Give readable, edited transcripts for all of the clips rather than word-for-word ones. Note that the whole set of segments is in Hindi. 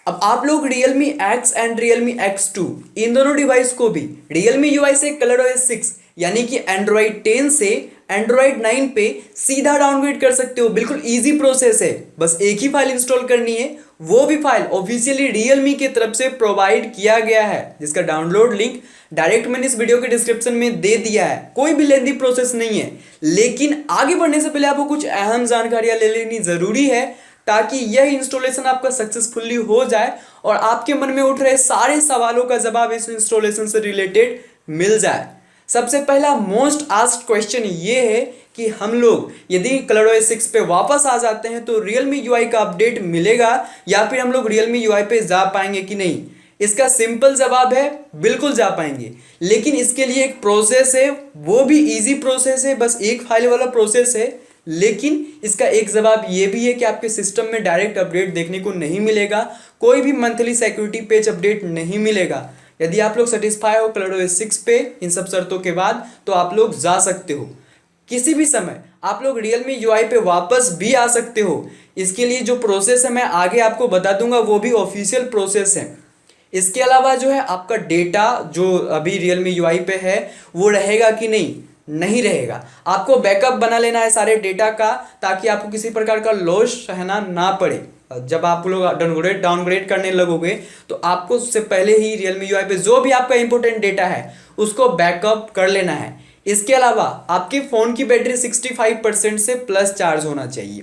अब आप लोग Realme X and Realme X2 इन दोनों डिवाइस को भी Realme UI से ColorOS 6 यानी कि Android 10 से Android 9 पे सीधा डाउनग्रेड कर सकते हो। बिल्कुल इजी प्रोसेस है, बस एक ही फाइल इंस्टॉल करनी है। वो भी फाइल ऑफिशियली Realme की तरफ से प्रोवाइड किया गया है, जिसका डाउनलोड लिंक डायरेक्ट मैंने इस वीडियो के डिस्क्रिप्शन में दे दिया है। कोई भी लेंथी प्रोसेस नहीं है, लेकिन आगे बढ़ने से पहले आपको कुछ अहम जानकारियां ले लेनी जरूरी है ताकि यह इंस्टॉलेशन आपका सक्सेसफुली हो जाए और आपके मन में उठ रहे सारे सवालों का जवाब इस इंस्टॉलेशन से रिलेटेड मिल जाए। सबसे पहला मोस्ट आस्क्ड क्वेश्चन ये है कि हम लोग यदि ColorOS 6 पे वापस आ जाते हैं तो Realme UI का अपडेट मिलेगा या फिर हम लोग Realme UI पे जा पाएंगे कि नहीं। इसका सिंपल जवाब है बिल्कुल जा पाएंगे, लेकिन इसके लिए एक प्रोसेस है, वो भी इजी प्रोसेस है, बस एक फाइल वाला प्रोसेस है। लेकिन इसका एक जवाब ये भी है कि आपके सिस्टम में डायरेक्ट अपडेट देखने को नहीं मिलेगा, कोई भी मंथली सिक्योरिटी पेज अपडेट नहीं मिलेगा। यदि आप लोग सेटिस्फाई हो ColorOS 6 पे इन सब शर्तों के बाद तो आप लोग जा सकते हो। किसी भी समय आप लोग Realme UI पे वापस भी आ सकते हो। इसके लिए जो प्रोसेस है मैं आगे आपको बता दूंगा, वो भी ऑफिशियल प्रोसेस है। इसके अलावा जो है आपका डेटा जो अभी Realme UI पे है वो रहेगा कि नहीं रहेगा। आपको बैकअप बना लेना है सारे डेटा का, ताकि आपको किसी प्रकार का लॉस सहना ना पड़े। जब आप लोग डाउनग्रेड करने लगोगे तो आपको उससे पहले ही Realme UI पे जो भी आपका इंपॉर्टेंट डेटा है उसको बैकअप कर लेना है। इसके अलावा आपके फ़ोन की बैटरी 65% से प्लस चार्ज होना चाहिए।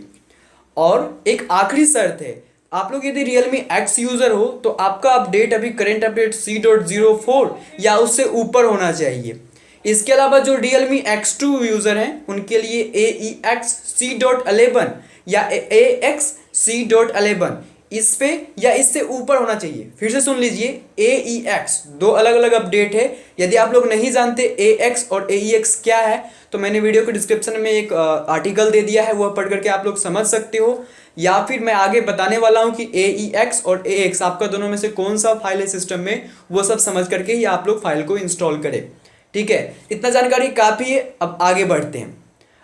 और एक आखिरी शर्त है, आप लोग यदि Realme X यूज़र हो तो आपका अपडेट अभी करंट अपडेट C.04 या उससे ऊपर होना चाहिए। इसके अलावा जो Realme X2 यूज़र हैं उनके लिए AEX C.11 या AX C.11 इस पे या इससे ऊपर होना चाहिए। फिर से सुन लीजिए, AEX दो अलग अलग अपडेट है। यदि आप लोग नहीं जानते AX और AEX क्या है तो मैंने वीडियो के डिस्क्रिप्शन में एक आर्टिकल दे दिया है, वह पढ़ करके आप लोग समझ सकते हो। या फिर मैं आगे बताने वाला हूं कि AEX और AX आपका दोनों में से कौन सा फाइल है सिस्टम में, वो सब समझ करके ही आप लोग फाइल को इंस्टॉल करें। ठीक है, इतना जानकारी काफ़ी है। अब आगे बढ़ते हैं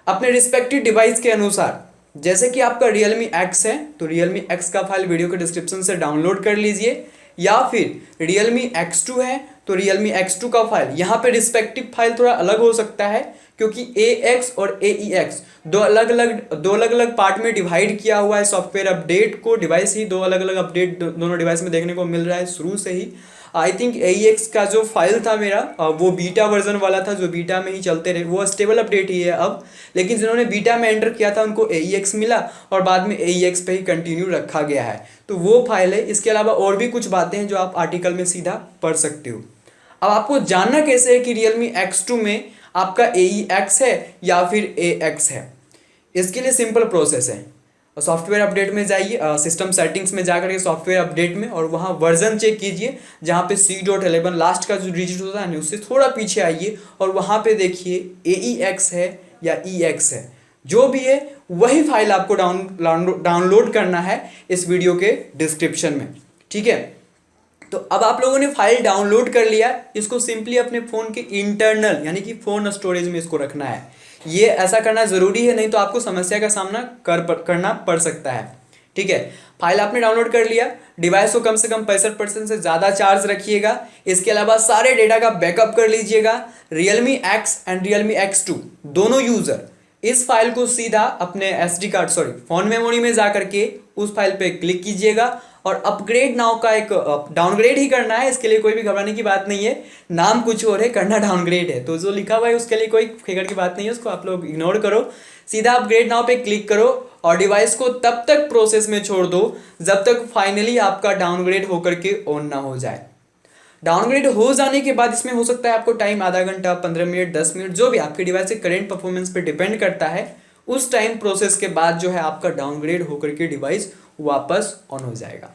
अपने रिस्पेक्टिव डिवाइस के अनुसार। जैसे कि आपका Realme X है तो Realme X का फाइल वीडियो के डिस्क्रिप्शन से डाउनलोड कर लीजिए, या फिर Realme X2 है तो Realme X2 का फाइल, यहाँ पे रिस्पेक्टिव फाइल थोड़ा अलग हो सकता है क्योंकि AX और AEX दो अलग अलग पार्ट में डिवाइड किया हुआ है। सॉफ्टवेयर अपडेट को डिवाइस ही दो अलग अलग अपडेट दोनों डिवाइस में देखने को मिल रहा है शुरू से ही। आई थिंक AEX का जो फाइल था मेरा वो बीटा वर्जन वाला था, जो बीटा में ही चलते रहे, वो स्टेबल अपडेट ही है अब। लेकिन जिन्होंने बीटा में एंटर किया था उनको AEX मिला और बाद में AEX पे ही कंटिन्यू रखा गया है, तो वो फाइल है। इसके अलावा और भी कुछ बातें हैं जो आप आर्टिकल में सीधा पढ़ सकते हो। अब आपको जानना कैसे है कि Realme X2 में आपका AEX है या फिर AX है। इसके लिए सिंपल प्रोसेस है, सॉफ्टवेयर अपडेट में जाइए, सिस्टम सेटिंग्स में जाकर के सॉफ्टवेयर अपडेट में, और वहाँ वर्जन चेक कीजिए जहाँ पे C.11 लास्ट का जो डिजिट होता है उससे थोड़ा पीछे आइए और वहाँ पे देखिए AEX है या EX है, जो भी है वही फाइल आपको डाउनलोड करना है इस वीडियो के डिस्क्रिप्शन में। ठीक है, तो अब आप लोगों ने फाइल डाउनलोड कर लिया, इसको सिंपली अपने फ़ोन के इंटरनल यानी कि फ़ोन स्टोरेज में इसको रखना है। ये ऐसा करना ज़रूरी है, नहीं तो आपको समस्या का सामना करना पड़ सकता है। ठीक है, फाइल आपने डाउनलोड कर लिया, डिवाइस को कम से कम 65% से ज़्यादा चार्ज रखिएगा। इसके अलावा सारे डेटा का बैकअप कर लीजिएगा। Realme X and Realme X2 दोनों यूज़र इस फाइल को सीधा अपने फ़ोन मेमोरी में जा करके उस फाइल पे क्लिक कीजिएगा और अपग्रेड नाउ का एक डाउनग्रेड ही करना है। इसके लिए कोई भी घबराने की बात नहीं है, नाम कुछ और है, करना डाउनग्रेड है, तो जो लिखा हुआ है उसके लिए कोई फिक्र की बात नहीं है, उसको आप लोग इग्नोर करो। सीधा अपग्रेड नाउ पे क्लिक करो और डिवाइस को तब तक प्रोसेस में छोड़ दो जब तक फाइनली आपका डाउनग्रेड होकर के ऑन ना हो जाए। डाउनग्रेड हो जाने के बाद इसमें हो सकता है आपको टाइम आधा घंटा, 15 मिनट, 10 मिनट, जो भी आपके डिवाइस के करंट परफॉर्मेंस पे डिपेंड करता है। उस टाइम प्रोसेस के बाद जो है आपका डाउनग्रेड होकर के डिवाइस वापस ऑन हो जाएगा।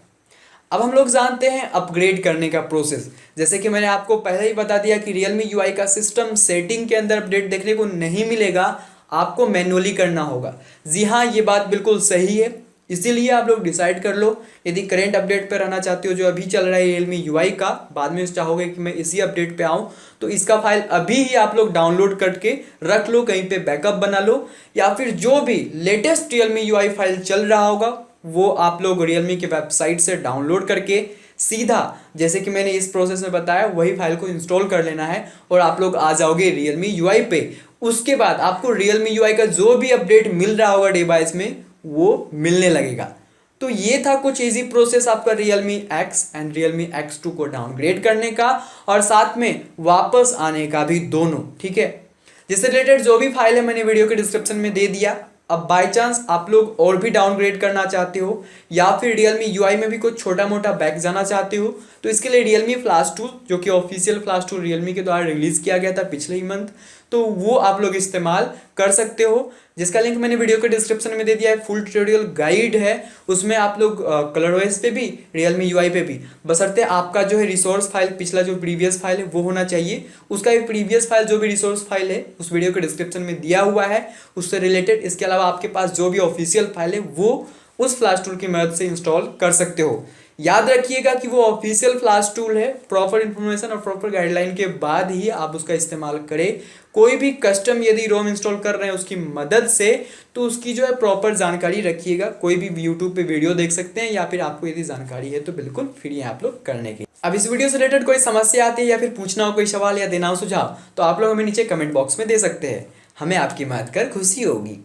अब हम लोग जानते हैं अपग्रेड करने का प्रोसेस। जैसे कि मैंने आपको पहले ही बता दिया कि Realme UI का सिस्टम सेटिंग के अंदर अपडेट देखने को नहीं मिलेगा, आपको मैन्युअली करना होगा। जी हाँ, ये बात बिल्कुल सही है, इसीलिए आप लोग डिसाइड कर लो यदि करंट अपडेट पर रहना चाहते हो जो अभी चल रहा है Realme UI का, बाद में चाहोगे कि मैं इसी अपडेट पे आऊँ तो इसका फाइल अभी ही आप लोग डाउनलोड करके रख लो, कहीं पे बैकअप बना लो, या फिर जो भी लेटेस्ट Realme UI फाइल चल रहा होगा वो आप लोग Realme की वेबसाइट से डाउनलोड करके सीधा जैसे कि मैंने इस प्रोसेस में बताया वही फाइल को इंस्टॉल कर लेना है और आप लोग आ जाओगे Realme UI पे। उसके बाद आपको Realme UI का जो भी अपडेट मिल रहा होगा डिवाइस में वो मिलने लगेगा। तो ये था कुछ इजी प्रोसेस आपका Realme X and Realme X2 को डाउनग्रेड करने का और साथ में वापस आने का भी दोनों, ठीक है। जिससे रिलेटेड जो भी फाइल है मैंने वीडियो के डिस्क्रिप्शन में दे दिया। अब बाय चांस आप लोग और भी डाउनग्रेड करना चाहते हो या फिर Realme UI में भी कुछ छोटा मोटा बैक जाना चाहते हो तो इसके लिए Realme फ्लैश टूल, जो कि ऑफिशियल फ्लैश टूल Realme के द्वारा रिलीज किया गया था पिछले ही मंथ, तो वो आप लोग इस्तेमाल कर सकते हो, जिसका लिंक मैंने वीडियो के डिस्क्रिप्शन में दे दिया है। फुल ट्यूटोरियल गाइड है, उसमें आप लोग ColorOS पे भी Realme UI पे भी, बशर्ते आपका जो है रिसोर्स फाइल, पिछला जो प्रीवियस फाइल है वो होना चाहिए। उसका भी प्रीवियस फाइल जो भी रिसोर्स फाइल है उस वीडियो के डिस्क्रिप्शन में दिया हुआ है उससे रिलेटेड। इसके अलावा आपके पास जो भी ऑफिशियल फाइल है वो उस फ्लैश टूल की मदद से इंस्टॉल कर सकते हो। याद रखिएगा कि वो ऑफिशियल फ्लैश टूल है, प्रॉपर इन्फॉर्मेशन और प्रॉपर गाइडलाइन के बाद ही आप उसका इस्तेमाल करें। कोई भी कस्टम यदि रोम इंस्टॉल कर रहे हैं उसकी मदद से तो उसकी जो है प्रॉपर जानकारी रखिएगा। कोई भी यूट्यूब पे वीडियो देख सकते हैं या फिर आपको यदि जानकारी है तो बिल्कुल फ्री है आप लोग करने की। अब इस वीडियो से रिलेटेड कोई समस्या आती है या फिर पूछना हो कोई सवाल या देना हो सुझाव तो आप लोग हमें नीचे कमेंट बॉक्स में दे सकते हैं, हमें आपकी मदद कर खुशी होगी।